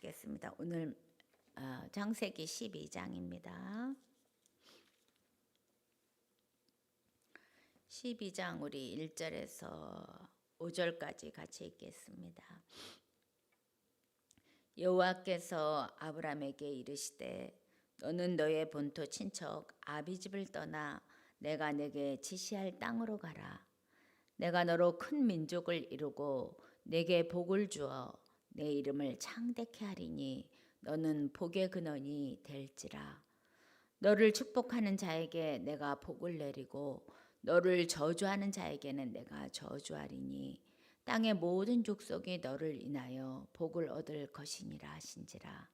하겠습니다. 오늘 창세기 12장입니다. 12장 우리 1절에서 5절까지 같이 읽겠습니다. 여호와께서 아브라함에게 이르시되 너는 너의 본토 친척 아비집을 떠나 내가 내게 지시할 땅으로 가라. 내가 너로 큰 민족을 이루고 내게 복을 주어 내 이름을 창대케 하리니 너는 복의 근원이 될지라. 너를 축복하는 자에게 내가 복을 내리고 너를 저주하는 자에게는 내가 저주하리니 땅의 모든 족속이 너를 인하여 복을 얻을 것이니라 하신지라.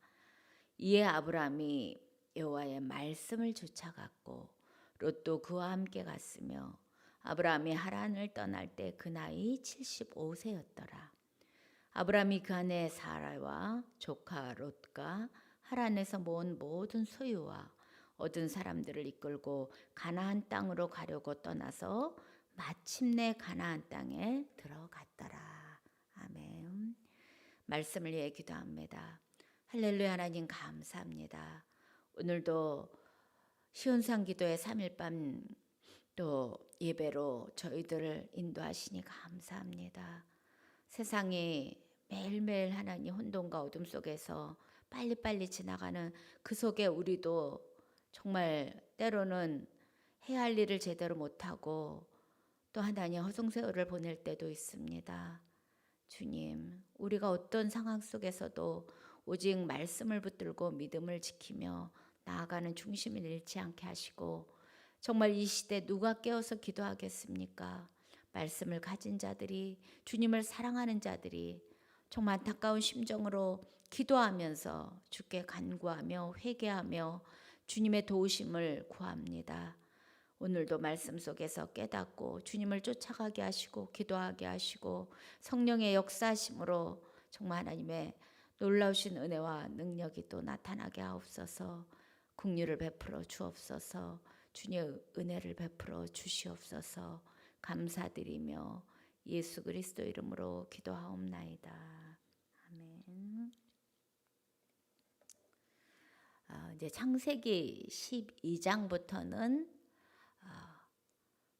이에 아브라함이 여호와의 말씀을 쫓아갔고 롯도 그와 함께 갔으며 아브라함이 하란을 떠날 때 그 나이 75세였더라. 아브라함이 그 아내 사라와 조카 롯과 하란에서 모은 모든 소유와 얻은 사람들을 이끌고 가나안 땅으로 가려고 떠나서 마침내 가나안 땅에 들어갔더라. 아멘. 말씀을 위해 기도합니다. 할렐루야. 하나님 감사합니다. 오늘도 시온산 기도의 3일밤 또 예배로 저희들을 인도하시니 감사합니다. 세상이 매일매일 하나님 혼돈과 어둠 속에서 빨리빨리 지나가는 그 속에 우리도 정말 때로는 해야 할 일을 제대로 못하고 또 하나님 허송세월을 보낼 때도 있습니다. 주님, 우리가 어떤 상황 속에서도 오직 말씀을 붙들고 믿음을 지키며 나아가는 중심을 잃지 않게 하시고 정말 이 시대 누가 깨어서 기도하겠습니까? 말씀을 가진 자들이, 주님을 사랑하는 자들이 정말 안타까운 심정으로 기도하면서 주께 간구하며 회개하며 주님의 도우심을 구합니다. 오늘도 말씀 속에서 깨닫고 주님을 쫓아가게 하시고 기도하게 하시고 성령의 역사하심으로 정말 하나님의 놀라우신 은혜와 능력이 또 나타나게 하옵소서. 긍휼을 베풀어 주옵소서. 주님의 은혜를 베풀어 주시옵소서. 감사드리며 예수 그리스도 이름으로 기도하옵나이다. 아멘. 이제 창세기 12장부터는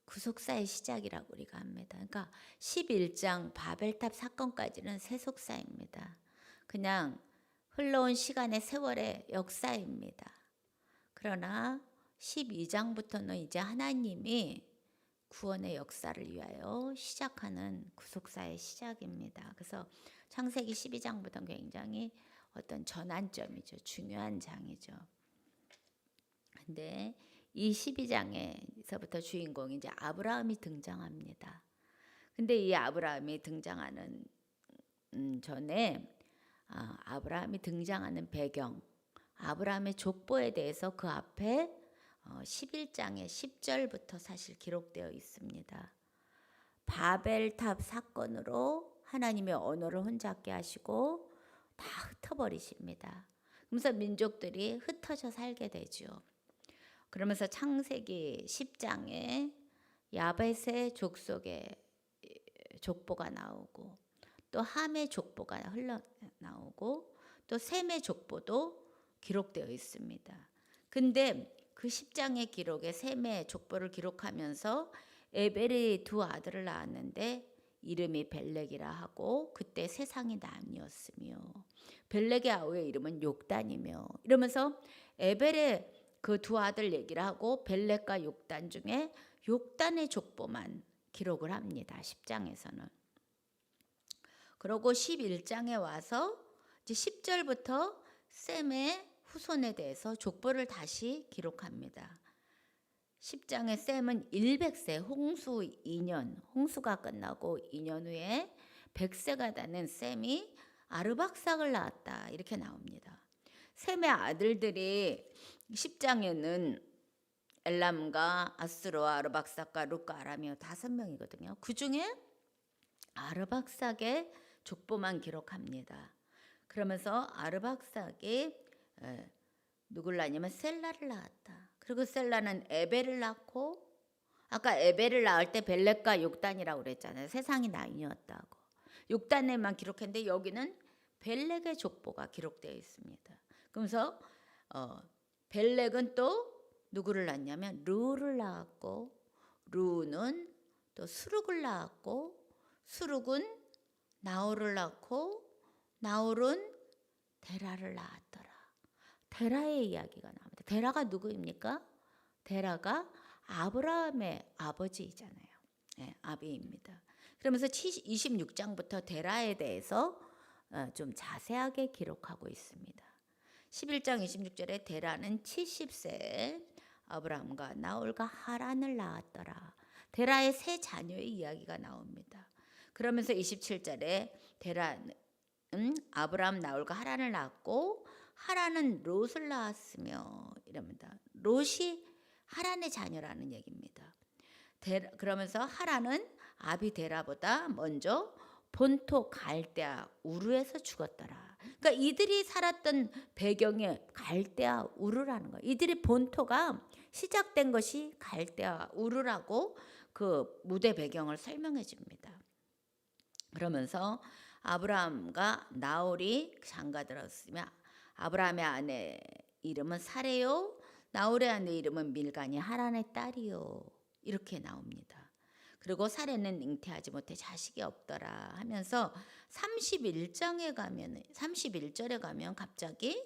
구속사의 시작이라고 우리가 합니다. 그러니까 11장 바벨탑 사건까지는 세속사입니다. 그냥 흘러온 시간의 세월의 역사입니다. 그러나 12장부터는 이제 하나님이 구원의 역사를 위하여 시작하는 구속사의 시작입니다. 그래서 창세기 12장부터는 굉장히 어떤 전환점이죠. 중요한 장이죠. 근데 이 12장에서부터 주인공이 이제 아브라함이 등장합니다. 근데 이 아브라함이 등장하는 전에 아브라함이 등장하는 배경, 아브라함의 족보에 대해서 그 앞에 11장의 10절부터 사실 기록되어 있습니다. 바벨탑 사건으로 하나님의 언어를 혼잡게 하시고 다 흩어버리십니다. 그러면서 민족들이 흩어져 살게 되죠. 그러면서 창세기 10장에 야벳의 족속의 족보가 나오고 또 함의 족보가 흘러나오고 또 셈의 족보도 기록되어 있습니다. 근데 그 10장의 기록에 셈의 족보를 기록하면서 에벨이 두 아들을 낳았는데 이름이 벨렉이라 하고 그때 세상이 나뉘었으며 벨렉의 아우의 이름은 욕단이며 이러면서 에벨의 그 두 아들 얘기를 하고 벨렉과 욕단 중에 욕단의 족보만 기록을 합니다. 10장에서는. 그리고 11장에 와서 이제 10절부터 셈의 후손에 대해서 족보를 다시 기록합니다. 10장의 셈은 100세 홍수 2년, 홍수가 끝나고 2년 후에 100세가 되는 셈이 아르박삭을 낳았다. 이렇게 나옵니다. 셈의 아들들이 10장에는 엘람과 아스로와 아르박삭과 룻과 아람이요 5명이거든요. 그 중에 아르박삭의 족보만 기록합니다. 그러면서 아르박삭이 누굴 낳냐면 셀라를 낳았다. 그리고 셀라는 에벨을 낳고 아까 에벨을 낳을 때 벨렉과 욕단이라고 그랬잖아요. 세상이 나뉘었다고. 욕단에만 기록했는데 여기는 벨렉의 족보가 기록되어 있습니다. 그러면서 벨렉은 또 누구를 낳냐면 르우를 낳았고, 르우는 또 수룩을 낳았고, 수룩은 나홀을 낳고, 나홀은 데라를 낳았더라. 데라의 이야기가 나옵니다. 데라가 누구입니까? 데라가 아브라함의 아버지이잖아요. 네, 아비입니다. 그러면서 26장부터 데라에 대해서 좀 자세하게 기록하고 있습니다. 11장 26절에 데라는 70세에 아브라함과 나홀과 하란을 낳았더라. 데라의 세 자녀의 이야기가 나옵니다. 그러면서 27절에 데라는 아브라함, 나홀과 하란을 낳았고, 하란은 롯을 낳았으며, 이랍니다. 롯이 하란의 자녀라는 얘기입니다. 그러면서 하란은 아비 데라보다 먼저 본토 갈대아 우르에서 죽었더라. 그러니까 이들이 살았던 배경이 갈대아 우르라는 거예요. 이들의 본토가 시작된 것이 갈대아 우르라고 그 무대 배경을 설명해 줍니다. 그러면서 아브라함과 나홀이 장가들었으며, 아브라함의 아내 이름은 사레요, 나홀의 아내 이름은 밀가니 하란의 딸이요, 이렇게 나옵니다. 그리고 사레는 잉태하지 못해 자식이 없더라 하면서 31절에 가면 갑자기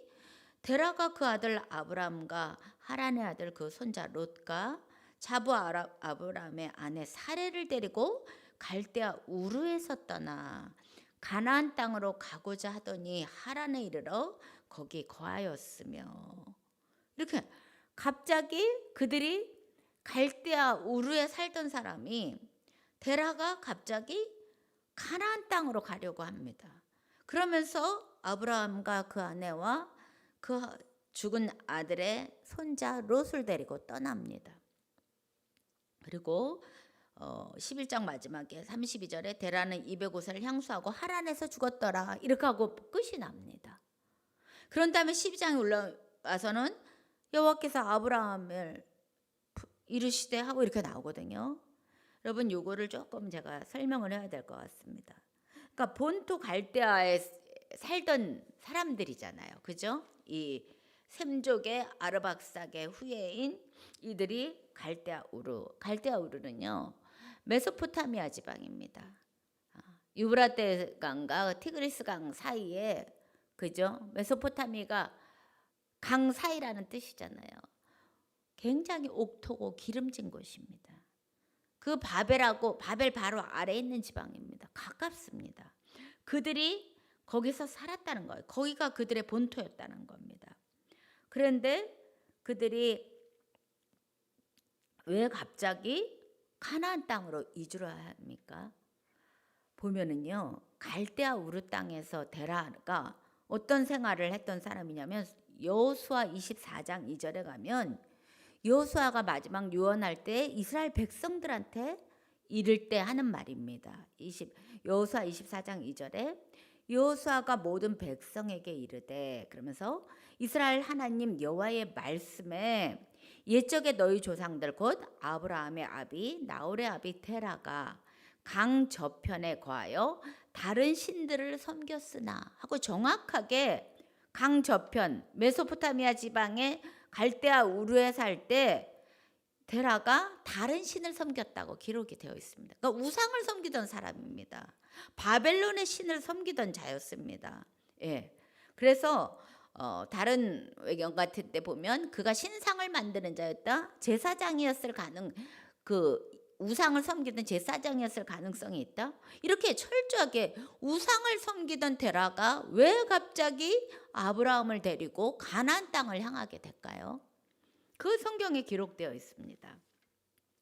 데라가 그 아들 아브람과 하란의 아들 그 손자 롯과 자부 아브람의 아내 사레를 데리고 갈대아 우르에서 떠나 가나안 땅으로 가고자 하더니 하란에 이르러 거기 거하였으며, 이렇게 갑자기 그들이 갈대아 우르에 살던 사람이 데라가 갑자기 가나안 땅으로 가려고 합니다. 그러면서 아브라함과 그 아내와 그 죽은 아들의 손자 롯을 데리고 떠납니다. 그리고 11장 마지막에 32절에 데라는 205세를 향수하고 하란에서 죽었더라, 이렇게 하고 끝이 납니다. 그런 다음에 12장에 올라와서는 여호와께서 아브라함을 이르시되 하고 이렇게 나오거든요. 여러분, 요거를 조금 제가 설명을 해야 될 것 같습니다. 그러니까 본토 갈대아에 살던 사람들이잖아요, 그죠? 이 셈족의 아르박삭의 후예인 이들이 갈대아 우르는요 메소포타미아 지방입니다. 유브라데 강과 티그리스 강 사이에, 그죠? 메소포타미아가 강 사이라는 뜻이잖아요. 굉장히 옥토고 기름진 곳입니다. 그 바벨 바로 아래에 있는 지방입니다. 가깝습니다. 그들이 거기서 살았다는 거예요. 거기가 그들의 본토였다는 겁니다. 그런데 그들이 왜 갑자기 가나안 땅으로 이주를 합니까? 보면은요, 갈대아 우르 땅에서 데라가 어떤 생활을 했던 사람이냐면, 여호수아 24장 2절에 가면 여호수아가 마지막 유언할 때 이스라엘 백성들한테 이를 때 하는 말입니다. 여호수아 24장 2절에 여호수아가 모든 백성에게 이르되, 그러면서 이스라엘 하나님 여호와의 말씀에 옛적에 너희 조상들 곧 아브라함의 아비 나홀의 아비 테라가 강 저편에 거하여 다른 신들을 섬겼으나 하고 정확하게 강 저편 메소포타미아 지방의 갈대아 우르에 살 때 데라가 다른 신을 섬겼다고 기록이 되어 있습니다. 그러니까 우상을 섬기던 사람입니다. 바벨론의 신을 섬기던 자였습니다. 예. 그래서 다른 외경 같은 데 보면 그가 신상을 만드는 자였다, 제사장이었을 그 우상을 섬기던 제사장이었을 가능성이 있다. 이렇게 철저하게 우상을 섬기던 데라가 왜 갑자기 아브라함을 데리고 가나안 땅을 향하게 될까요? 그 성경에 기록되어 있습니다.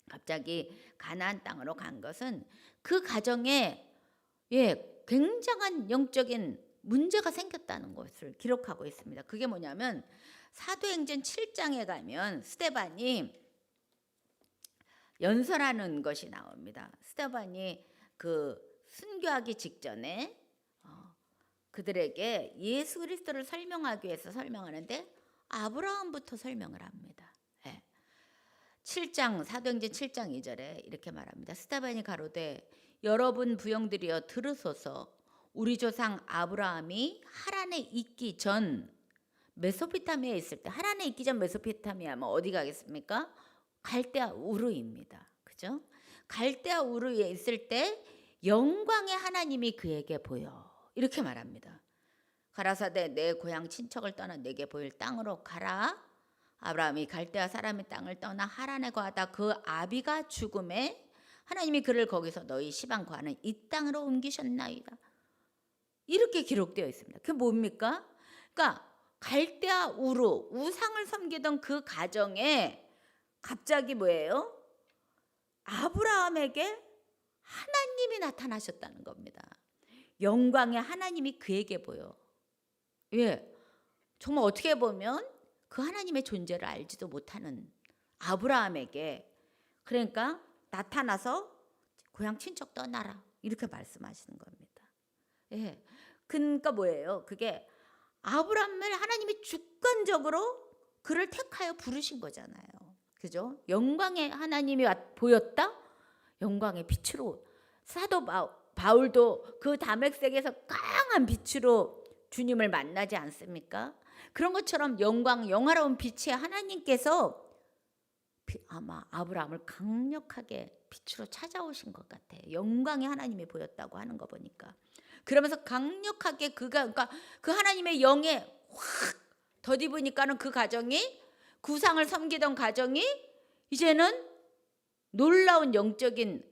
갑자기 가나안 땅으로 간 것은 그 가정에 굉장한 영적인 문제가 생겼다는 것을 기록하고 있습니다. 그게 뭐냐면 사도행전 7장에 가면 스데반이 연설하는 것이 나옵니다. 스데반이 그 순교하기 직전에 그들에게 예수 그리스도를 설명하기 위해서 설명하는데 아브라함부터 설명을 합니다. 7장 사도행전 7장 2절에 이렇게 말합니다. 스데반이 가로되 여러분 부형들이여 들으소서, 우리 조상 아브라함이 하란에 있기 전 메소포타미아에 있을 때, 하란에 있기 전 메소포타미아면 어디 가겠습니까? 갈대아 우르입니다. 그죠? 갈대아 우르에 있을 때 영광의 하나님이 그에게 보여. 이렇게 말합니다. 가라사대 내 고향 친척을 떠나 내게 보일 땅으로 가라. 아브라함이 갈대아 사람의 땅을 떠나 하란에 거하다 그 아비가 죽음에 하나님이 그를 거기서 너희 시방 거하는 이 땅으로 옮기셨나이다. 이렇게 기록되어 있습니다. 그게 뭡니까? 그러니까 갈대아 우르, 우상을 섬기던 그 가정에 갑자기 뭐예요? 아브라함에게 하나님이 나타나셨다는 겁니다. 영광의 하나님이 그에게 보여. 예, 정말 어떻게 보면 그 하나님의 존재를 알지도 못하는 아브라함에게, 그러니까 나타나서 고향 친척 떠나라 이렇게 말씀하시는 겁니다. 예, 그러니까 뭐예요? 그게 아브라함을 하나님이 주권적으로 그를 택하여 부르신 거잖아요. 그죠? 영광의 하나님이 보였다? 영광의 빛으로. 사도 바울도 그 다메섹에서 강한 빛으로 주님을 만나지 않습니까? 그런 것처럼 영화로운 빛의 하나님께서 아마 아브라함을 강력하게 빛으로 찾아오신 것 같아요. 영광의 하나님이 보였다고 하는 거 보니까. 그러면서 강력하게 그러니까 그 하나님의 영에 확 덧입으니까는 그 가정이, 구상을 섬기던 가정이 이제는 놀라운 영적인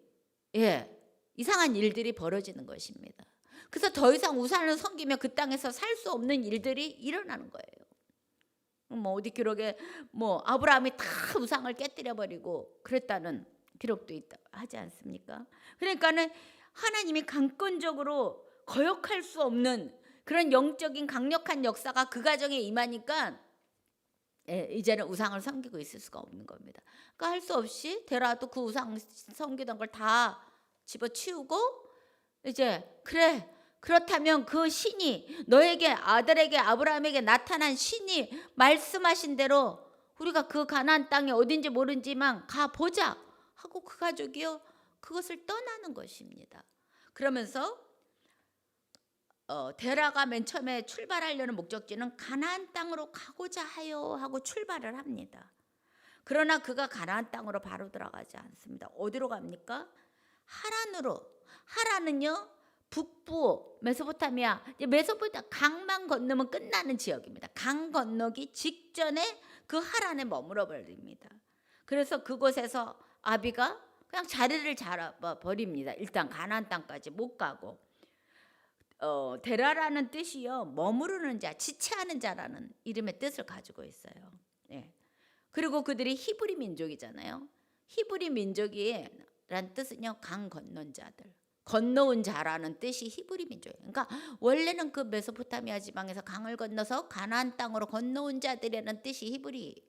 이상한 일들이 벌어지는 것입니다. 그래서 더 이상 우상을 섬기며 그 땅에서 살 수 없는 일들이 일어나는 거예요. 어디 기록에 아브라함이 다 우상을 깨뜨려 버리고 그랬다는 기록도 있다 하지 않습니까? 그러니까는 하나님이 강권적으로 거역할 수 없는 그런 영적인 강력한 역사가 그 가정에 임하니까 이제는 우상을 섬기고 있을 수가 없는 겁니다. 그러니까 할 수 없이 데라도 그 우상 섬기던 걸 다 집어치우고 이제 그래, 그렇다면 그 신이 너에게, 아들에게, 아브라함에게 나타난 신이 말씀하신 대로 우리가 그 가나안 땅에 어딘지 모르지만 가보자 하고 그 가족이요 그것을 떠나는 것입니다. 그러면서 데라가 맨 처음에 출발하려는 목적지는 가나안 땅으로 가고자 하여 하고 출발을 합니다. 그러나 그가 가나안 땅으로 바로 들어가지 않습니다. 어디로 갑니까? 하란으로. 하란은요 북부 메소포타미아, 강만 건너면 끝나는 지역입니다. 강 건너기 직전에 그 하란에 머물러 버립니다. 그래서 그곳에서 아비가 그냥 자리를 잡아 버립니다. 일단 가나안 땅까지 못 가고. 데라라는 뜻이요 머무르는 자, 지체하는 자라는 이름의 뜻을 가지고 있어요. 그리고 그들이 히브리 민족이잖아요. 히브리 민족이란 뜻은요 강 건넌 자들, 건너온 자라는 뜻이 히브리 민족이에요. 그러니까 원래는 그 메소포타미아 지방에서 강을 건너서 가나안 땅으로 건너온 자들이라는 뜻이 히브리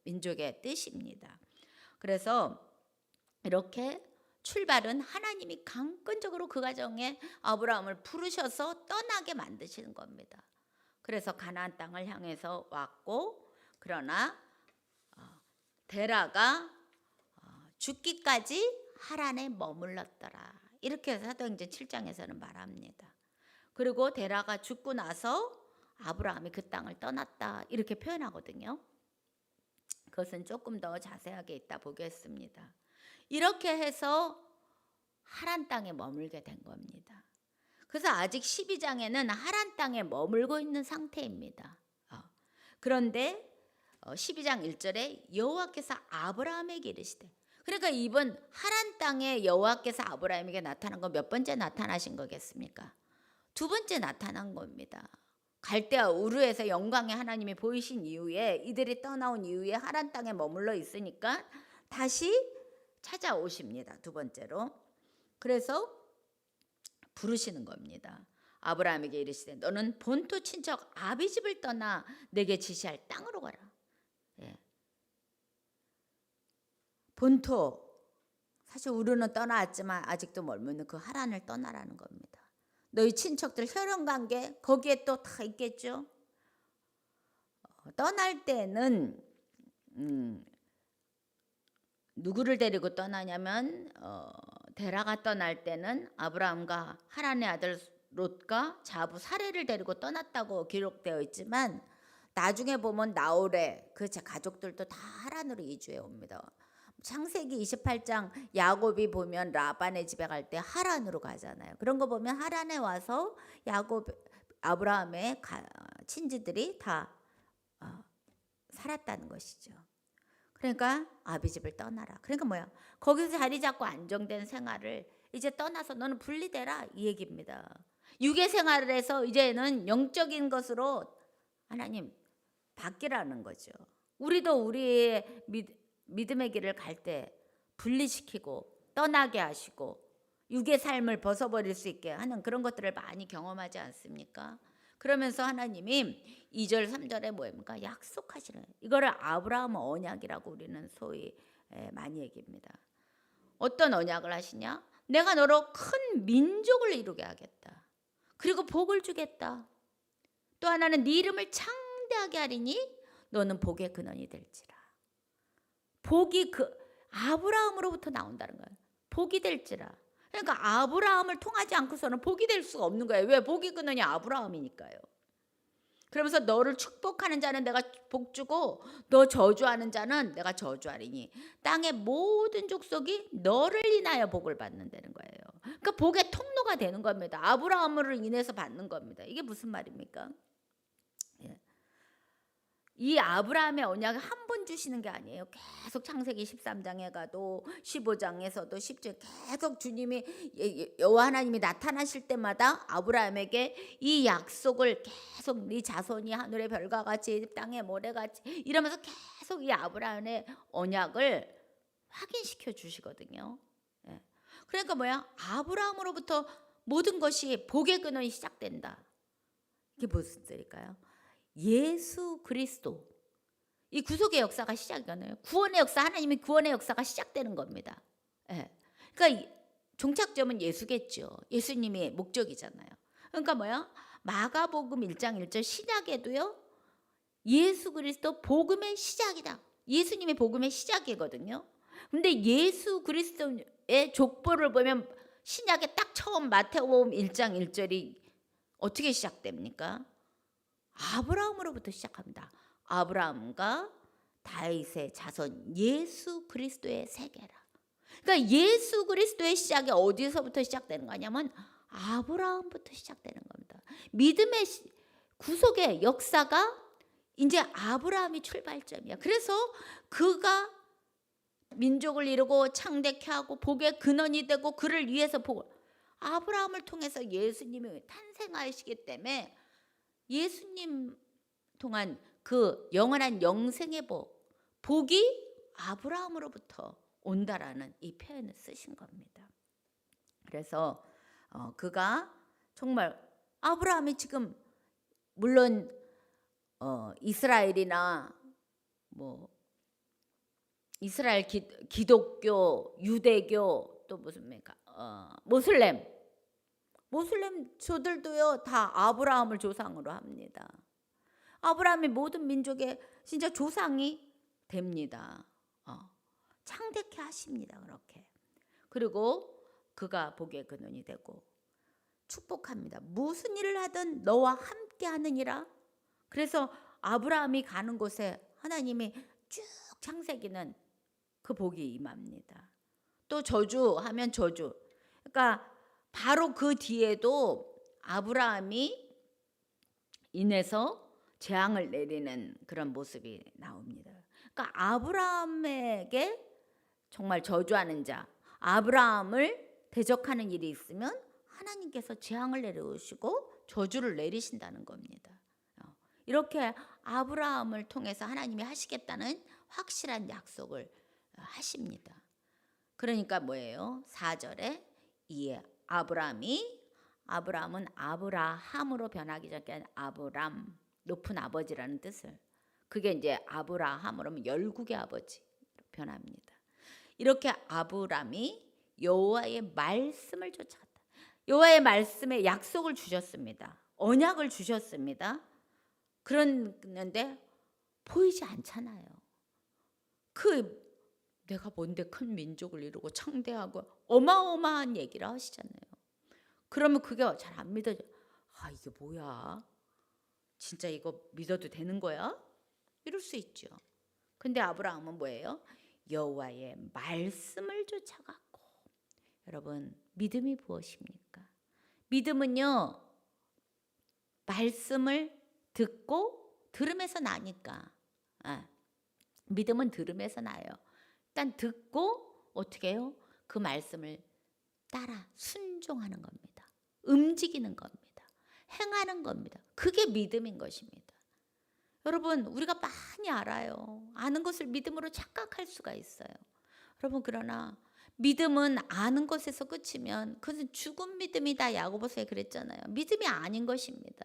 민족의 뜻입니다. 그래서 이렇게 출발은 하나님이 강권적으로 그 가정에 아브라함을 부르셔서 떠나게 만드시는 겁니다. 그래서 가나안 땅을 향해서 왔고, 그러나 데라가 죽기까지 하란에 머물렀더라. 이렇게 사도행전 7장에서는 말합니다. 그리고 데라가 죽고 나서 아브라함이 그 땅을 떠났다 이렇게 표현하거든요. 그것은 조금 더 자세하게 이따 보겠습니다. 이렇게 해서 하란 땅에 머물게 된 겁니다. 그래서 아직 12장에는 하란 땅에 머물고 있는 상태입니다. 그런데 12장 1절에 여호와께서 아브라함에게 이르시되, 그러니까 이번 하란 땅에 여호와께서 아브라함에게 나타난 건 몇 번째 나타나신 거겠습니까? 두 번째 나타난 겁니다. 갈대아 우르에서 영광의 하나님이 보이신 이후에, 이들이 떠나온 이후에 하란 땅에 머물러 있으니까 다시 찾아오십니다. 두 번째로. 그래서 부르시는 겁니다. 아브라함에게 이르시되 너는 본토 친척 아비 집을 떠나 내게 지시할 땅으로 가라. 본토, 사실 우르는 떠나왔지만 아직도 멀면 그 하란을 떠나라는 겁니다. 너희 친척들 혈연관계 거기에 또 다 있겠죠. 떠날 때는 누구를 데리고 떠나냐면 데라가 떠날 때는 아브라함과 하란의 아들 롯과 자부 사레를 데리고 떠났다고 기록되어 있지만 나중에 보면 나홀의 그 가족들도 다 하란으로 이주해 옵니다. 창세기 28장 야곱이 보면 라반의 집에 갈 때 하란으로 가잖아요. 그런 거 보면 하란에 와서 아브라함의 친지들이 다 살았다는 것이죠. 그러니까 아비 집을 떠나라. 그러니까 뭐야? 거기서 자리 잡고 안정된 생활을 이제 떠나서 너는 분리되라 이 얘기입니다. 육의 생활에서 이제는 영적인 것으로 하나님 바뀌라는 거죠. 우리도 우리의 믿음의 길을 갈 때 분리시키고 떠나게 하시고 육의 삶을 벗어버릴 수 있게 하는 그런 것들을 많이 경험하지 않습니까? 그러면서 하나님이 2절 3절에 뭐입니까? 약속하시는 이거를 아브라함 언약이라고 우리는 소위 많이 얘기합니다. 어떤 언약을 하시냐? 내가 너로 큰 민족을 이루게 하겠다. 그리고 복을 주겠다. 또 하나는 네 이름을 창대하게 하리니 너는 복의 근원이 될지라. 복이 아브라함으로부터 나온다는 거예요. 복이 될지라. 그러니까 아브라함을 통하지 않고서는 복이 될 수가 없는 거예요. 왜? 복의 근원이 아브라함이니까요. 그러면서 너를 축복하는 자는 내가 복 주고 너 저주하는 자는 내가 저주하리니 땅의 모든 족속이 너를 인하여 복을 받는다는 거예요. 그러니까 복의 통로가 되는 겁니다. 아브라함으로 인해서 받는 겁니다. 이게 무슨 말입니까? 예. 이 아브라함의 언약을 한 번 주시는 게 아니에요. 계속 창세기 13장에 가도 15장에서도 10절 계속 주님이 여호와 하나님이 나타나실 때마다 아브라함에게 이 약속을 계속 네 자손이 하늘의 별과 같이 땅의 모래같이 이러면서 계속 이 아브라함의 언약을 확인시켜 주시거든요. 예. 그러니까 뭐야? 아브라함으로부터 모든 것이 복의 근원이 시작된다. 이게 무슨 뜻일까요? 예수 그리스도 이 구속의 역사가 시작이잖아요. 구원의 역사, 하나님의 구원의 역사가 시작되는 겁니다. 예. 그러니까 종착점은 예수겠죠. 예수님이 목적이잖아요. 그러니까 뭐야? 마가복음 1장 1절 신약에도요. 예수 그리스도 복음의 시작이다. 예수님의 복음의 시작이거든요. 근데 예수 그리스도의 족보를 보면 신약에 딱 처음 마태복음 1장 1절이 어떻게 시작됩니까? 아브라함으로부터 시작합니다. 아브라함과 다윗의 자손 예수 그리스도의 세계라. 그러니까 예수 그리스도의 시작이 어디서부터 시작되는 거냐면 아브라함부터 시작되는 겁니다. 믿음의 구속의 역사가 이제 아브라함이 출발점이야. 그래서 그가 민족을 이루고 창대케 하고 복의 근원이 되고 그를 위해서 아브라함을 통해서 예수님이 탄생하시기 때문에 예수님 통한 그 영원한 영생의 복이 아브라함으로부터 온다라는 이 표현을 쓰신 겁니다. 그래서 그가 정말 아브라함이 지금 물론 이스라엘이나 뭐 이스라엘 기독교, 유대교 또 무슨입니까? 모슬렘 저들도요 다 아브라함을 조상으로 합니다. 아브라함이 모든 민족의 진짜 조상이 됩니다. 창대케 하십니다. 그렇게. 그리고 그가 복의 근원이 되고 축복합니다. 무슨 일을 하든 너와 함께 하느니라. 그래서 아브라함이 가는 곳에 하나님이 쭉 창세기는 그 복이 임합니다. 또 저주하면 저주. 그러니까 바로 그 뒤에도 아브라함이 인해서 재앙을 내리는 그런 모습이 나옵니다. 그러니까 아브라함에게 정말 저주하는 자, 아브라함을 대적하는 일이 있으면 하나님께서 재앙을 내려오시고 저주를 내리신다는 겁니다. 이렇게 아브라함을 통해서 하나님이 하시겠다는 확실한 약속을 하십니다. 그러니까 뭐예요? 4절에 이에 아브라함은 아브라함으로 변하기 전에 아브람 높은 아버지라는 뜻을 그게 이제 아브라함으로 하면 열국의 아버지 변합니다. 이렇게 아브람이 여호와의 말씀을 쫓아갔다. 여호와의 말씀에 약속을 주셨습니다. 언약을 주셨습니다. 그런데 보이지 않잖아요. 그 내가 뭔데 큰 민족을 이루고 창대하고 어마어마한 얘기를 하시잖아요. 그러면 그게 잘 안 믿어져. 아, 이게 뭐야? 진짜 이거 믿어도 되는 거야? 이럴 수 있죠. 근데 아브라함은 뭐예요? 여호와의 말씀을 쫓아갔고. 여러분, 믿음이 무엇입니까? 믿음은요, 말씀을 듣고 들음에서 나니까. 믿음은 들음에서 나요. 일단 듣고 어떻게 해요? 그 말씀을 따라 순종하는 겁니다. 움직이는 겁니다. 행하는 겁니다. 그게 믿음인 것입니다. 여러분, 우리가 많이 알아요. 아는 것을 믿음으로 착각할 수가 있어요. 여러분, 그러나 믿음은 아는 것에서 끝이면 그것은 죽은 믿음이다. 야고보서에 그랬잖아요. 믿음이 아닌 것입니다.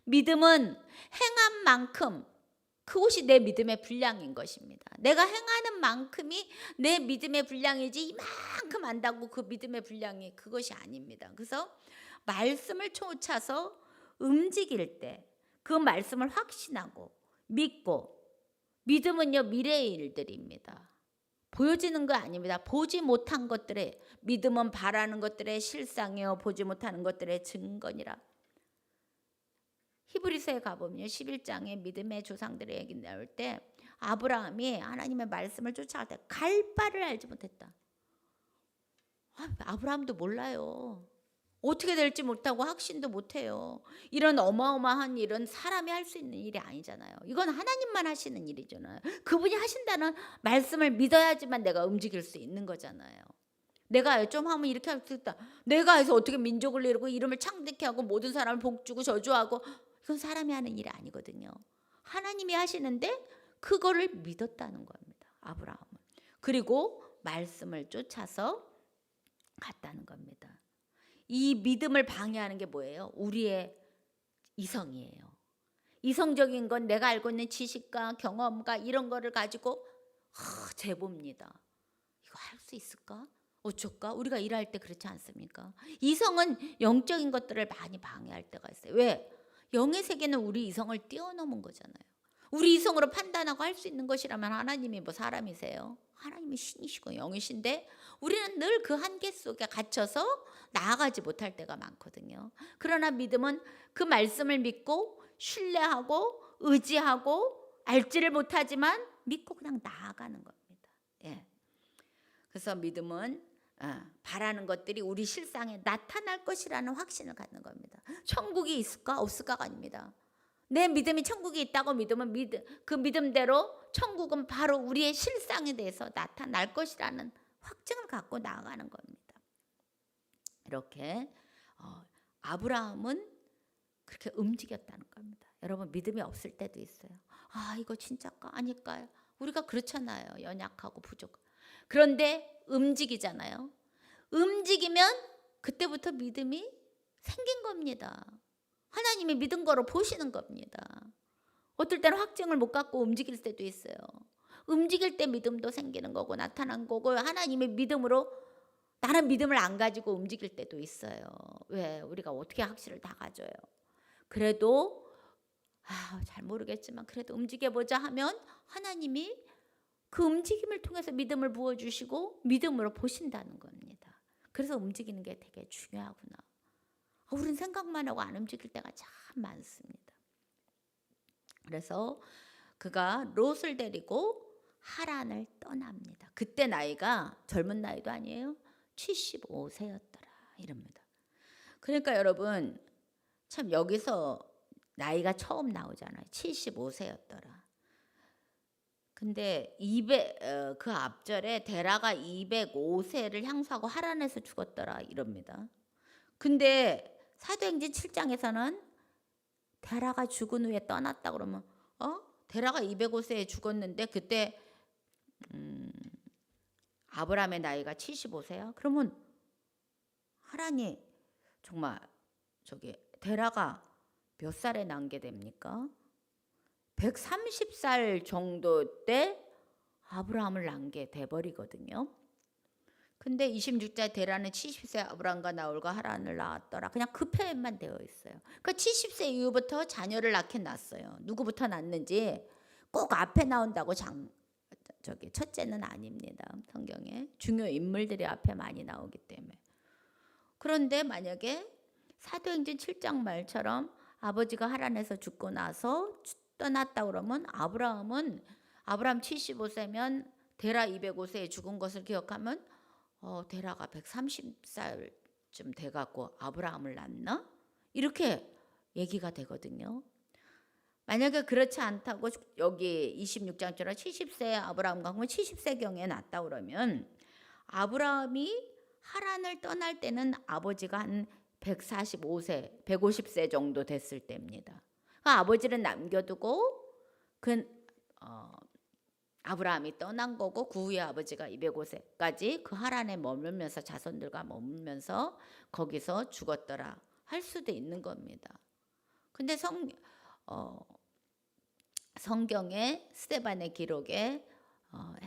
믿음은 행한 만큼 그것이 내 믿음의 분량인 것입니다. 내가 행하는 만큼이 내 믿음의 분량이지 이만큼 안다고 그 믿음의 분량이 그것이 아닙니다. 그래서 말씀을 쫓아서 움직일 때 그 말씀을 확신하고 믿고, 믿음은요 미래의 일들입니다. 보여지는 거 아닙니다. 보지 못한 것들의 믿음은 바라는 것들의 실상이요 보지 못하는 것들의 증거니라. 히브리서에 가보면 11장에 믿음의 조상들의 얘기 나올 때 아브라함이 하나님의 말씀을 쫓아갈 때 갈 바를 알지 못했다. 아브라함도 몰라요. 어떻게 될지 못하고 확신도 못해요. 이런 어마어마한 일은 사람이 할 수 있는 일이 아니잖아요. 이건 하나님만 하시는 일이잖아요. 그분이 하신다는 말씀을 믿어야지만 내가 움직일 수 있는 거잖아요. 내가 좀 하면 이렇게 할 수 있다. 내가 해서 어떻게 민족을 이루고 이름을 창대케 하고 모든 사람을 복주고 저주하고, 이건 사람이 하는 일이 아니거든요. 하나님이 하시는데 그거를 믿었다는 겁니다. 아브라함은. 그리고 말씀을 쫓아서 갔다는 겁니다. 이 믿음을 방해하는 게 뭐예요? 우리의 이성이에요. 이성적인 건 내가 알고 있는 지식과 경험과 이런 거를 가지고 제보입니다. 이거 할 수 있을까? 어쩔까? 우리가 일할 때 그렇지 않습니까? 이성은 영적인 것들을 많이 방해할 때가 있어요. 왜? 영의 세계는 우리 이성을 뛰어넘은 거잖아요. 우리 이성으로 판단하고 할 수 있는 것이라면 하나님이 뭐 사람이세요? 하나님이 신이시고 영이신데 우리는 늘 그 한계 속에 갇혀서 나아가지 못할 때가 많거든요. 그러나 믿음은 그 말씀을 믿고 신뢰하고 의지하고 알지를 못하지만 믿고 그냥 나아가는 겁니다. 예. 그래서 믿음은 바라는 것들이 우리 실상에 나타날 것이라는 확신을 갖는 겁니다. 천국이 있을까 없을까가 아닙니다. 내 믿음이 천국이 있다고 믿으면 그 믿음대로 천국은 바로 우리의 실상에 대해서 나타날 것이라는 확증을 갖고 나아가는 겁니다. 이렇게 아브라함은 그렇게 움직였다는 겁니다. 여러분, 믿음이 없을 때도 있어요. 아, 이거 진짜일까 아닐까요? 우리가 그렇잖아요. 연약하고 부족하고. 그런데 움직이잖아요. 움직이면 그때부터 믿음이 생긴 겁니다. 하나님이 믿은 거로 보시는 겁니다. 어떨 때는 확증을 못 갖고 움직일 때도 있어요. 움직일 때 믿음도 생기는 거고 나타난 거고, 하나님의 믿음으로 나는 믿음을 안 가지고 움직일 때도 있어요. 왜? 우리가 어떻게 확신을 다 가져요. 그래도 잘 모르겠지만 그래도 움직여보자 하면 하나님이 그 움직임을 통해서 믿음을 부어주시고 믿음으로 보신다는 겁니다. 그래서 움직이는 게 되게 중요하구나. 우리는 생각만 하고 안 움직일 때가 참 많습니다. 그래서 그가 롯을 데리고 하란을 떠납니다. 그때 나이가 젊은 나이도 아니에요. 75세였더라 이럽니다. 그러니까 여러분, 참 여기서 나이가 처음 나오잖아요. 75세였더라. 근데 그 앞절에 데라가 205세를 향수하고 하란에서 죽었더라 이럽니다. 근데 사도행전 7장에서는 데라가 죽은 후에 떠났다 그러면 데라가 205세에 죽었는데 그때 아브라함의 나이가 75세야? 그러면 하란이 정말 데라가 몇 살에 난 게 됩니까? 130살 정도 때 아브라함을 낳은 게 돼버리거든요. 근데 26자 데라는 70세 아브라함과 나홀과 하란을 낳았더라. 그냥 그 표현만 되어 있어요. 그러니까 70세 이후부터 자녀를 낳긴 낳았어요. 누구부터 낳는지 꼭 앞에 나온다고 첫째는 아닙니다. 성경에 중요 인물들이 앞에 많이 나오기 때문에. 그런데 만약에 사도행전 7장 말처럼 아버지가 하란에서 죽고 나서 떠났다 그러면 아브라함 75세면 데라 205세에 죽은 것을 기억하면 데라가 130살쯤 돼갖고 아브라함을 낳나? 이렇게 얘기가 되거든요. 만약에 그렇지 않다고 여기 26장처럼 70세에 아브라함과 그러면 70세경에 낳았다 그러면 아브라함이 하란을 떠날 때는 아버지가 한 145세, 150세 정도 됐을 때입니다. 아버지를 남겨두고 아브라함이 떠난 거고 그 후에 아버지가 205세까지 그 하란에 머물면서 자손들과 머물면서 거기서 죽었더라 할 수도 있는 겁니다. 근데 성경의 스데반의 기록에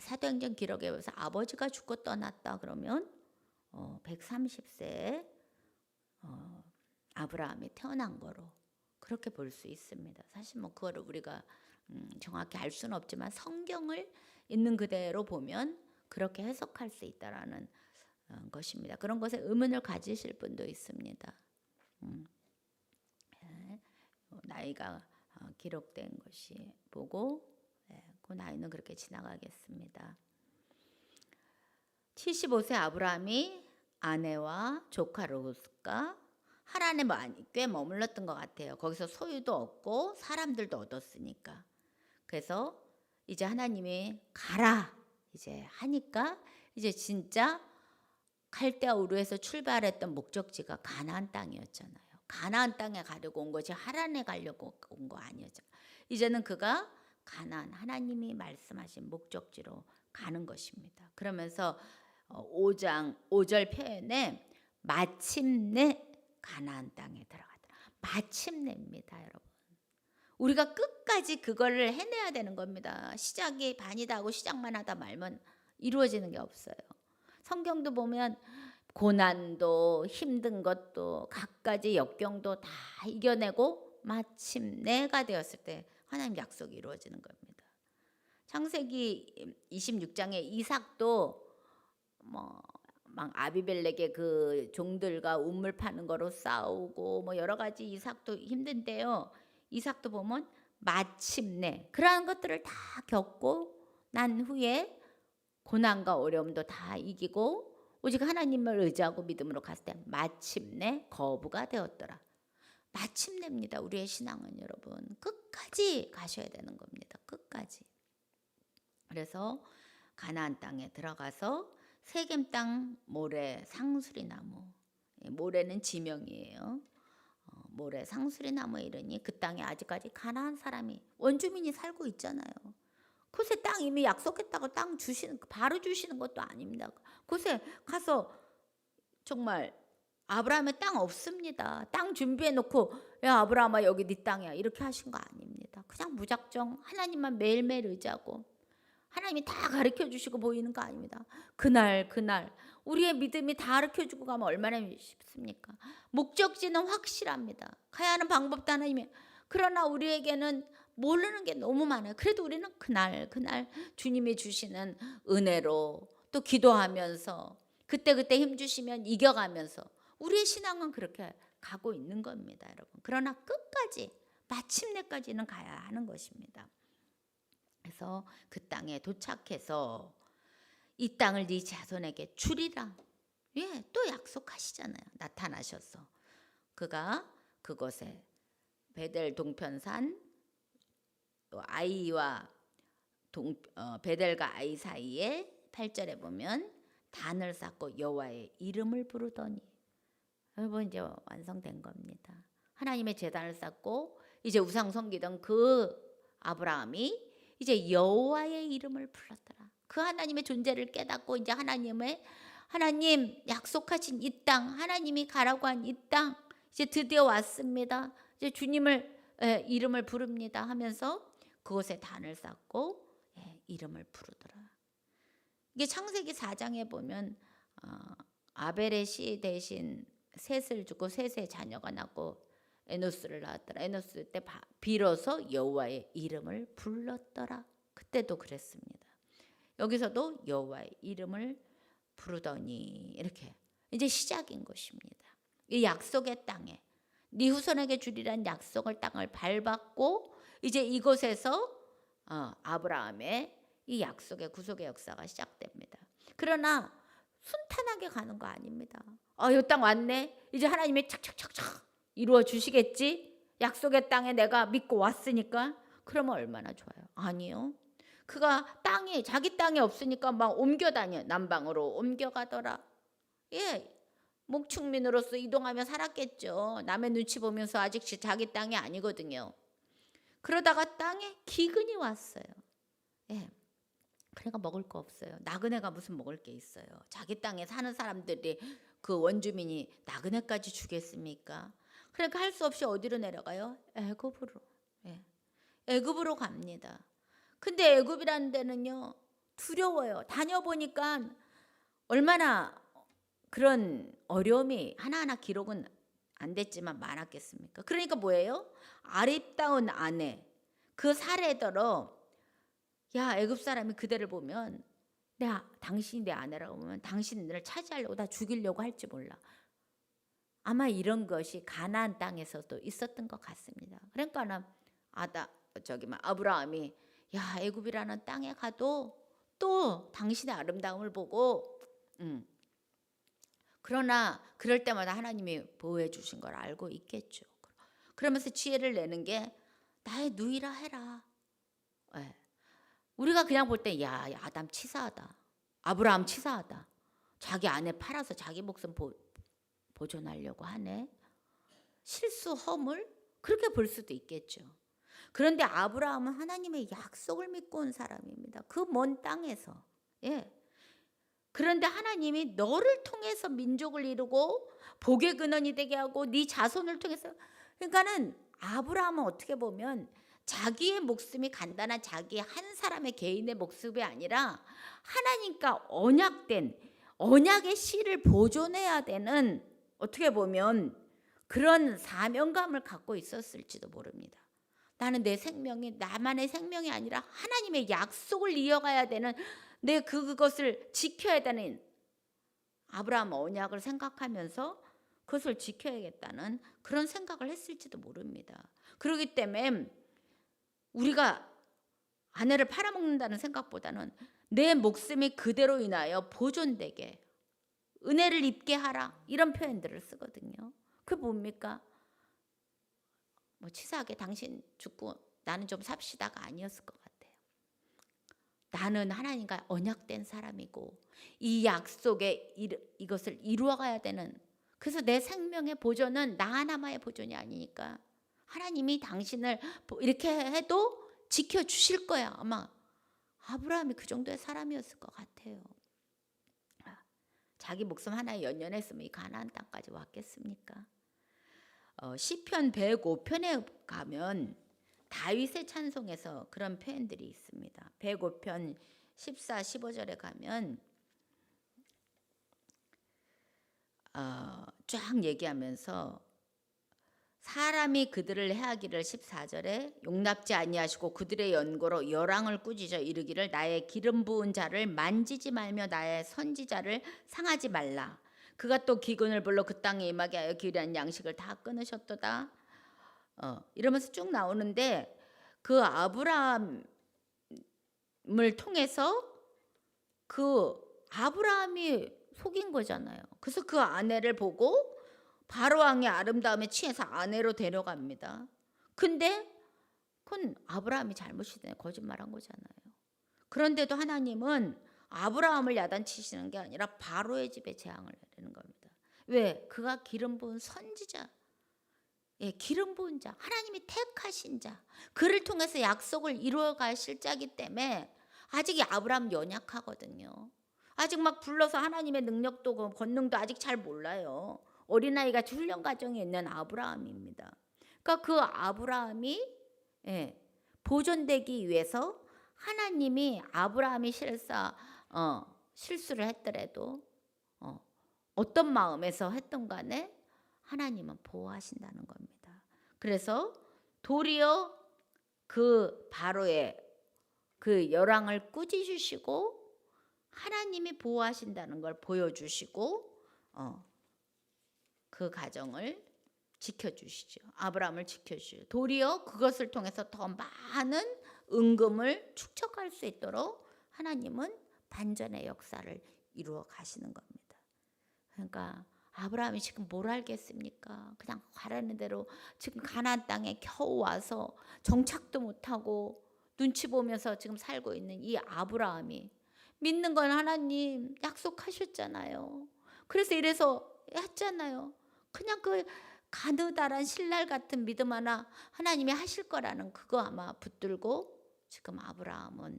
사도행전 기록에 의해서 아버지가 죽고 떠났다 그러면 130세에 아브라함이 태어난 거로 그렇게 볼 수 있습니다. 사실 뭐 그거를 우리가 정확히 알 수는 없지만 성경을 있는 그대로 보면 그렇게 해석할 수 있다라는 것입니다. 그런 것에 의문을 가지실 분도 있습니다. 나이가 기록된 것이 보고 그 나이는 그렇게 지나가겠습니다. 75세 아브라함이 아내와 조카 롯과 하란에 꽤 머물렀던 것 같아요. 거기서 소유도 얻고 사람들도 얻었으니까. 그래서 이제 하나님이 가라 이제 하니까 이제 진짜 갈대아 우르에서 출발했던 목적지가 가나안 땅이었잖아요. 가나안 땅에 가려고 온 거지 하란에 가려고 온 거 아니었잖아요. 이제는 그가 가나안 하나님이 말씀하신 목적지로 가는 것입니다. 그러면서 5장 5절 표현에 마침내 가나안 땅에 들어가더라. 마침내입니다, 여러분. 우리가 끝까지 그거를 해내야 되는 겁니다. 시작이 반이다 하고 시작만 하다 말면 이루어지는 게 없어요. 성경도 보면 고난도 힘든 것도 갖가지 역경도 다 이겨내고 마침내가 되었을 때 하나님 약속이 이루어지는 겁니다. 창세기 26장에 이삭도 막 아비멜렉의 그 종들과 우물 파는 거로 싸우고 뭐 여러 가지 이삭도 힘든데요. 이삭도 보면 마침내 그러한 것들을 다 겪고 난 후에 고난과 어려움도 다 이기고 오직 하나님을 의지하고 믿음으로 갔을 때 마침내 거부가 되었더라. 마침내입니다. 우리의 신앙은 여러분 끝까지 가셔야 되는 겁니다. 끝까지. 그래서 가나안 땅에 들어가서 세겜 땅 모래 상수리 나무, 모래는 지명이에요. 모래 상수리 나무에 이르니 그 땅에 아직까지 가나안 사람이 원주민이 살고 있잖아요. 그새 땅 이미 약속했다고 땅 바로 주시는 것도 아닙니다. 그새 가서 정말 아브라함의 땅 없습니다. 땅 준비해 놓고 야 아브라함아 여기 네 땅이야 이렇게 하신 거 아닙니다. 그냥 무작정 하나님만 매일매일 의지하고 하나님이 다 가르쳐 주시고 보이는 거 아닙니다. 그날 우리의 믿음이 다 가르쳐 주고 가면 얼마나 쉽습니까? 목적지는 확실합니다. 가야 하는 방법도 하나님이. 그러나 우리에게는 모르는 게 너무 많아요. 그래도 우리는 그날 주님이 주시는 은혜로 또 기도하면서 그때 힘 주시면 이겨가면서 우리의 신앙은 그렇게 가고 있는 겁니다, 여러분. 그러나 끝까지 마침내까지는 가야 하는 것입니다. 그래서 그 땅에 도착해서 이 땅을 네 자손에게 주리라. 예, 또 약속하시잖아요. 나타나셔서 그가 그곳에 베델 동편산 또 아이와 베델과 아이 사이에 8절에 보면 단을 쌓고 여호와의 이름을 부르더니 여러분 이제 완성된 겁니다. 하나님의 제단을 쌓고 이제 우상 섬기던 그 아브라함이 이제 여호와의 이름을 불렀더라. 그 하나님의 존재를 깨닫고 이제 하나님 약속하신 이 땅, 하나님이 가라고 한 이 땅 이제 드디어 왔습니다. 이제 주님을 이름을 부릅니다 하면서 그곳에 단을 쌓고 이름을 부르더라. 이게 창세기 4장에 보면 아벨의 대신 셋을 주고 셋의 자녀가 낳고 에노스를 낳았더라. 에노스 때 비로소 여호와의 이름을 불렀더라. 그때도 그랬습니다. 여기서도 여호와의 이름을 부르더니 이렇게 이제 시작인 것입니다. 이 약속의 땅에 네 후손에게 주리란 약속의 땅을 밟았고 이제 이곳에서 아브라함의 이 약속의 구속의 역사가 시작됩니다. 그러나 순탄하게 가는 거 아닙니다. 이 땅 왔네. 이제 하나님이 착착착착 이루어 주시겠지. 약속의 땅에 내가 믿고 왔으니까. 그러면 얼마나 좋아요. 아니요. 그가 자기 땅이 없으니까 막 옮겨 다녀. 남방으로 옮겨가더라. 예, 목축민으로서 이동하며 살았겠죠. 남의 눈치 보면서 아직 자기 땅이 아니거든요. 그러다가 땅에 기근이 왔어요. 예. 그러니까 먹을 거 없어요. 나그네가 무슨 먹을 게 있어요. 자기 땅에 사는 사람들이 그 원주민이 나그네까지 주겠습니까? 그러니까 할 수 없이 어디로 내려가요? 애굽으로. 예. 애굽으로 갑니다. 근데 애굽이라는 데는요 두려워요. 다녀보니까 얼마나 그런 어려움이 하나하나 기록은 안 됐지만 많았겠습니까? 그러니까 뭐예요? 아름다운 아내 그 사례더러 야 애굽 사람이 그대를 보면 당신이 내 아내라고 보면 당신을 차지하려고 다 죽이려고 할지 몰라. 아마 이런 것이 가나안 땅에서도 있었던 것 같습니다. 그러니까 아브라함이 야 애굽이라는 땅에 가도 또 당신의 아름다움을 보고 그러나 그럴 때마다 하나님이 보호해 주신 걸 알고 있겠죠. 그러면서 지혜를 내는 게 나의 누이라 해라. 네. 우리가 그냥 볼 때 야 아담 치사하다. 아브라함 치사하다. 자기 아내 팔아서 자기 목숨 보존하려고 하네. 실수 허물 그렇게 볼 수도 있겠죠. 그런데 아브라함은 하나님의 약속을 믿고 온 사람입니다. 그 먼 땅에서. 예. 그런데 하나님이 너를 통해서 민족을 이루고 복의 근원이 되게 하고 네 자손을 통해서 그러니까는 아브라함은 어떻게 보면 자기의 목숨이 간단한 자기 한 사람의 개인의 목숨이 아니라 하나님과 언약된 언약의 씨를 보존해야 되는 어떻게 보면 그런 사명감을 갖고 있었을지도 모릅니다. 나는 내 생명이 나만의 생명이 아니라 하나님의 약속을 이어가야 되는 그것을 지켜야 되는 아브라함 언약을 생각하면서 그것을 지켜야겠다는 그런 생각을 했을지도 모릅니다. 그렇기 때문에 우리가 아내를 팔아먹는다는 생각보다는 내 목숨이 그대로 인하여 보존되게 은혜를 입게 하라 이런 표현들을 쓰거든요. 그게 뭡니까? 뭐 치사하게 당신 죽고 나는 좀 삽시다가 아니었을 것 같아요. 나는 하나님과 언약된 사람이고 이 약속에 이것을 이루어가야 되는 그래서 내 생명의 보존은 나 하나만의 보존이 아니니까 하나님이 당신을 이렇게 해도 지켜주실 거야. 아마 아브라함이 그 정도의 사람이었을 것 같아요. 자기 목숨 하나에 연연했으면 이 가나안 땅까지 왔겠습니까? 시편 105편에 가면 다윗의 찬송에서 그런 표현들이 있습니다. 105편 14, 15절에 가면 쫙 얘기하면서 사람이 그들을 해하기를 14절에 용납지 아니하시고 그들의 연고로 열왕을 꾸짖어 이르기를 나의 기름 부은 자를 만지지 말며 나의 선지자를 상하지 말라. 그가 또 기근을 불러 그 땅에 임하게 하여 귀한 양식을 다 끊으셨도다. 이러면서 쭉 나오는데 그 아브라함을 통해서 그 아브라함이 속인 거잖아요. 그래서 그 아내를 보고 바로 왕의 아름다움에 취해서 아내로 데려갑니다. 근데 그건 아브라함이 잘못이잖아요. 거짓말한 거잖아요. 그런데도 하나님은 아브라함을 야단치시는 게 아니라 바로의 집에 재앙을 내리는 겁니다. 왜? 그가 기름 부은 선지자. 예, 기름 부은 자. 하나님이 택하신 자. 그를 통해서 약속을 이루어 가실 자이기 때문에 아직 아브라함 연약하거든요. 아직 막 불러서 하나님의 능력도 권능도 아직 잘 몰라요. 어린아이가 훈련 과정에 있는 아브라함입니다. 그러니까 그 아브라함이 보존되기 위해서 하나님이 아브라함이 실수를 했더라도 어떤 마음에서 했던 간에 하나님은 보호하신다는 겁니다. 그래서 도리어 그 바로의 그 열왕을 꾸짖으시고 하나님이 보호하신다는 걸 보여주시고 그 가정을 지켜주시죠. 아브라함을 지켜주시죠. 도리어 그것을 통해서 더 많은 은금을 축적할 수 있도록 하나님은 반전의 역사를 이루어 가시는 겁니다. 그러니까 아브라함이 지금 뭘 알겠습니까? 그냥 가라는 대로 지금 가나안 땅에 겨우 와서 정착도 못하고 눈치 보면서 지금 살고 있는 이 아브라함이 믿는 건 하나님 약속하셨잖아요. 그래서 이래서 했잖아요. 그냥 그 가느다란 신랄 같은 믿음 하나 하나님이 하실 거라는 그거 아마 붙들고 지금 아브라함은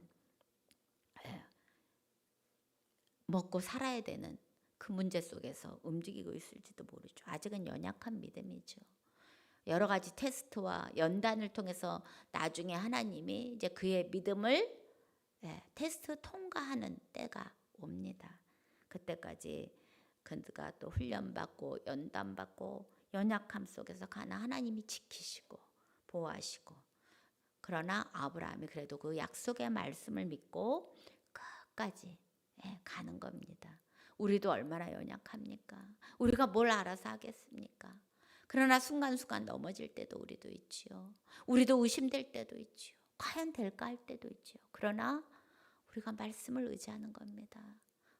먹고 살아야 되는 그 문제 속에서 움직이고 있을지도 모르죠. 아직은 연약한 믿음이죠. 여러 가지 테스트와 연단을 통해서 나중에 하나님이 이제 그의 믿음을 테스트 통과하는 때가 옵니다. 그때까지 그가 또 훈련받고 연단받고 연약함 속에서 가나 하나님이 지키시고 보호하시고, 그러나 아브라함이 그래도 그 약속의 말씀을 믿고 끝까지 가는 겁니다. 우리도 얼마나 연약합니까? 우리가 뭘 알아서 하겠습니까? 그러나 순간순간 넘어질 때도 우리도 있지요. 우리도 의심될 때도 있지요. 과연 될까 할 때도 있지요. 그러나 우리가 말씀을 의지하는 겁니다.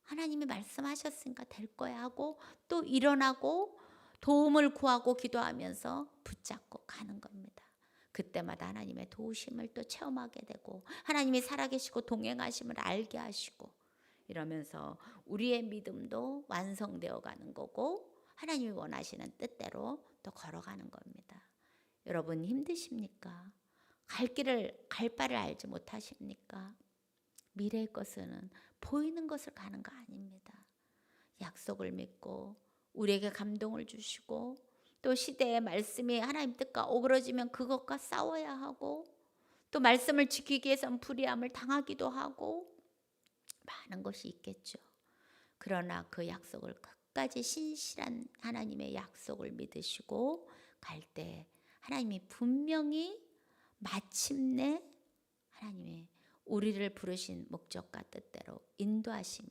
하나님이 말씀하셨으니까 될 거야 하고 또 일어나고 도움을 구하고 기도하면서 붙잡고 가는 겁니다. 그때마다 하나님의 도우심을 또 체험하게 되고 하나님이 살아계시고 동행하심을 알게 하시고, 이러면서 우리의 믿음도 완성되어 가는 거고 하나님이 원하시는 뜻대로 또 걸어가는 겁니다. 여러분 힘드십니까? 갈 바를 알지 못하십니까? 미래의 것은 보이는 것을 가는 거 아닙니다. 약속을 믿고 우리에게 감동을 주시고 또 시대의 말씀이 하나님 뜻과 오그러지면 그것과 싸워야 하고 또 말씀을 지키기 위해서는 불의함을 당하기도 하고 많은 것이 있겠죠. 그러나 그 약속을 끝까지 신실한 하나님의 약속을 믿으시고 갈 때 하나님이 분명히 마침내 하나님의 우리를 부르신 목적과 뜻대로 인도하시며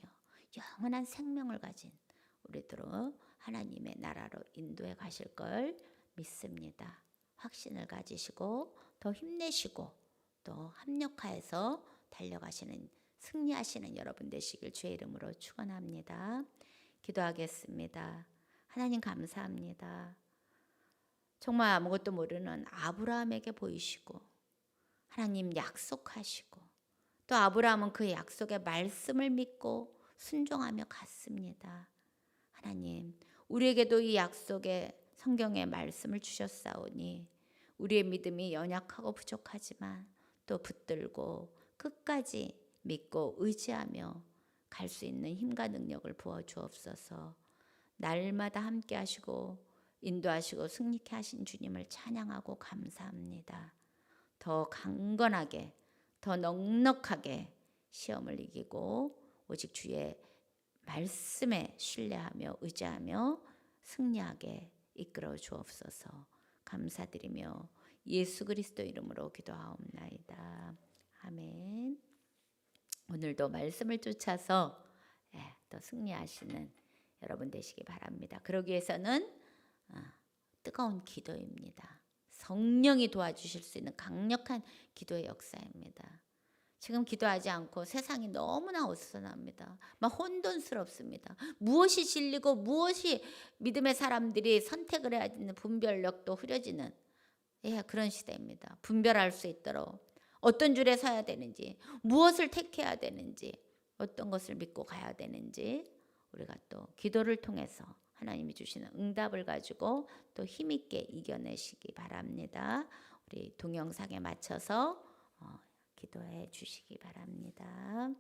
영원한 생명을 가진 우리들로 하나님의 나라로 인도해 가실 걸 믿습니다. 확신을 가지시고 더 힘내시고 또 합력하여서 달려가시는 승리하시는 여러분 되시길 주의 이름으로 축원합니다. 기도하겠습니다. 하나님 감사합니다. 정말 아무것도 모르는 아브라함에게 보이시고 하나님 약속하시고 또 아브라함은 그 약속의 말씀을 믿고 순종하며 갔습니다. 하나님, 우리에게도 이 약속의 성경의 말씀을 주셨사오니 우리의 믿음이 연약하고 부족하지만 또 붙들고 끝까지 믿고 의지하며 갈 수 있는 힘과 능력을 부어 주옵소서. 날마다 함께 하시고 인도하시고 승리케 하신 주님을 찬양하고 감사합니다. 더 강건하게 더 넉넉하게 시험을 이기고 오직 주의 말씀에 신뢰하며 의지하며 승리하게 이끌어 주옵소서. 감사드리며 예수 그리스도 이름으로 기도하옵나이다. 아멘. 오늘도 말씀을 쫓아서 또 승리하시는 여러분 되시기 바랍니다. 그러기 위해서는 뜨거운 기도입니다. 성령이 도와주실 수 있는 강력한 기도의 역사입니다. 지금 기도하지 않고 세상이 너무나 어수선합니다. 막 혼돈스럽습니다. 무엇이 진리고 무엇이 믿음의 사람들이 선택을 해야 되는 분별력도 흐려지는 그런 시대입니다. 분별할 수 있도록 어떤 줄에 서야 되는지, 무엇을 택해야 되는지, 어떤 것을 믿고 가야 되는지 우리가 또 기도를 통해서 하나님이 주시는 응답을 가지고 또 힘있게 이겨내시기 바랍니다. 우리 동영상에 맞춰서 기도해 주시기 바랍니다.